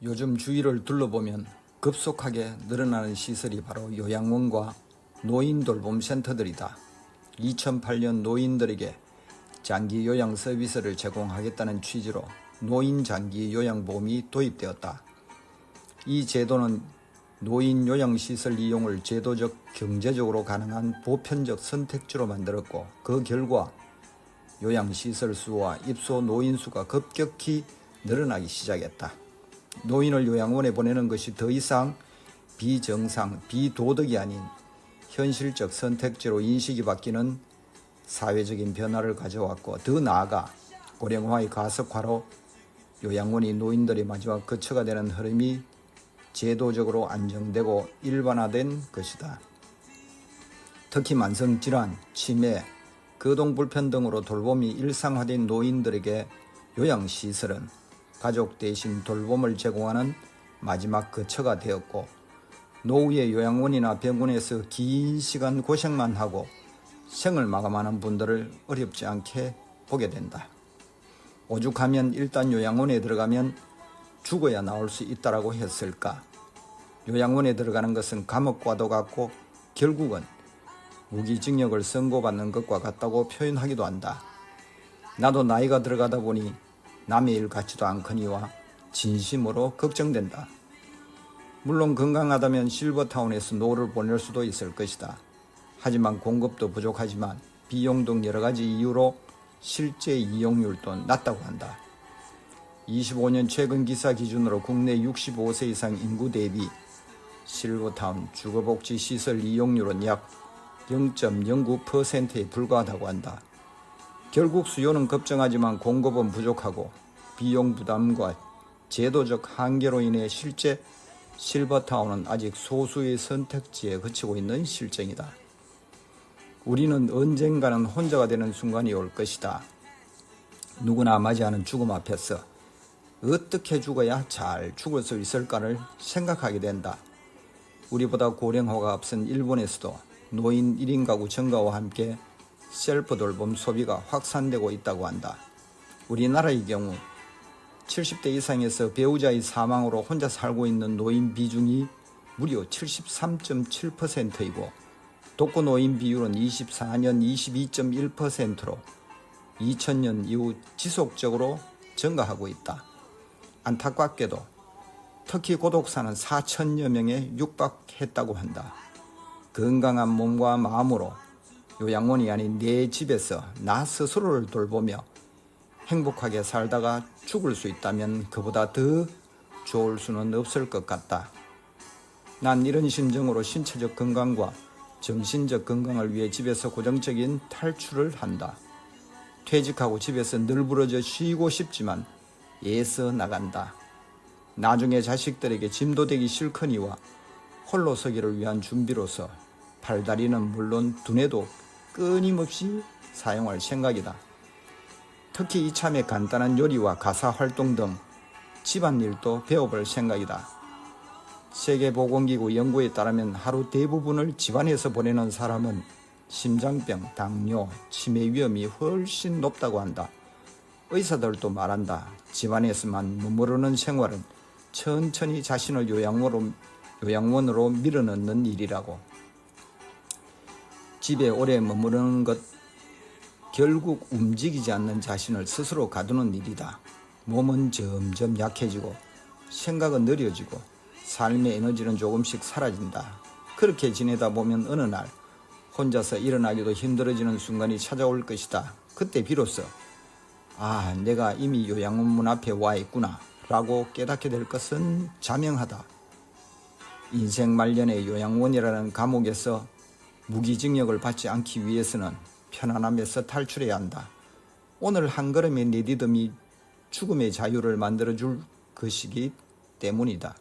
요즘 주위를 둘러보면 급속하게 늘어나는 시설이 바로 요양원과 노인 돌봄 센터들이다. 2008년 노인들에게 장기 요양 서비스를 제공하겠다는 취지로 노인 장기 요양보험이 도입되었다. 이 제도는 노인 요양시설 이용을 제도적, 경제적으로 가능한 보편적 선택지로 만들었고, 그 결과 요양시설 수와 입소 노인 수가 급격히 늘어나기 시작했다. 노인을 요양원에 보내는 것이 더 이상 비정상, 비도덕이 아닌 현실적 선택지로 인식이 바뀌는 사회적인 변화를 가져왔고, 더 나아가 고령화의 가속화로 요양원이 노인들의 마지막 거처가 되는 흐름이 제도적으로 안정되고 일반화된 것이다. 특히 만성질환, 치매, 거동불편 등으로 돌봄이 일상화된 노인들에게 요양시설은 가족 대신 돌봄을 제공하는 마지막 거처가 되었고, 노후의 요양원이나 병원에서 긴 시간 고생만 하고 생을 마감하는 분들을 어렵지 않게 보게 된다. 오죽하면 일단 요양원에 들어가면 죽어야 나올 수 있다라고 했을까? 요양원에 들어가는 것은 감옥과도 같고 결국은 무기징역을 선고받는 것과 같다고 표현하기도 한다. 나도 나이가 들어가다 보니 남의 일 같지도 않거니와 진심으로 걱정된다. 물론 건강하다면 실버타운에서 노후를 보낼 수도 있을 것이다. 하지만 공급도 부족하지만 비용 등 여러 가지 이유로 실제 이용률도 낮다고 한다. 25년 최근 기사 기준으로 국내 65세 이상 인구 대비 실버타운 주거복지시설 이용률은 약 0.09%에 불과하다고 한다. 결국 수요는 급증하지만 공급은 부족하고 비용 부담과 제도적 한계로 인해 실제 실버타운은 아직 소수의 선택지에 그치고 있는 실정이다. 우리는 언젠가는 혼자가 되는 순간이 올 것이다. 누구나 맞이하는 죽음 앞에서 어떻게 죽어야 잘 죽을 수 있을까를 생각하게 된다. 우리보다 고령화가 앞선 일본에서도 노인 1인 가구 증가와 함께 셀프 돌봄 소비가 확산되고 있다고 한다. 우리나라의 경우 70대 이상에서 배우자의 사망으로 혼자 살고 있는 노인 비중이 무려 73.7%이고 독거노인 비율은 24년 22.1%로 2000년 이후 지속적으로 증가하고 있다. 안타깝게도 특히 고독사는 4천여 명에 육박했다고 한다. 건강한 몸과 마음으로 요양원이 아닌 내 집에서 나 스스로를 돌보며 행복하게 살다가 죽을 수 있다면 그보다 더 좋을 수는 없을 것 같다. 난 이런 심정으로 신체적 건강과 정신적 건강을 위해 집에서 고정적인 탈출을 한다. 퇴직하고 집에서 늘부러져 쉬고 싶지만 애써 나간다. 나중에 자식들에게 짐도 되기 싫거니와 홀로 서기를 위한 준비로서 팔다리는 물론 두뇌도 끊임없이 사용할 생각이다. 특히 이참에 간단한 요리와 가사 활동 등 집안일도 배워볼 생각이다. 세계보건기구 연구에 따르면 하루 대부분을 집안에서 보내는 사람은 심장병, 당뇨, 치매 위험이 훨씬 높다고 한다. 의사들도 말한다. 집안에서만 머무르는 생활은 천천히 자신을 요양원으로 밀어넣는 일이라고. 집에 오래 머무르는 것, 결국 움직이지 않는 자신을 스스로 가두는 일이다. 몸은 점점 약해지고 생각은 느려지고 삶의 에너지는 조금씩 사라진다. 그렇게 지내다 보면 어느 날 혼자서 일어나기도 힘들어지는 순간이 찾아올 것이다. 그때 비로소 내가 이미 요양원 문 앞에 와 있구나 라고 깨닫게 될 것은 자명하다. 인생 말년에 요양원이라는 감옥에서 무기징역을 받지 않기 위해서는 편안함에서 탈출해야 한다. 오늘 한 걸음의 내디듬이 죽음의 자유를 만들어줄 것이기 때문이다.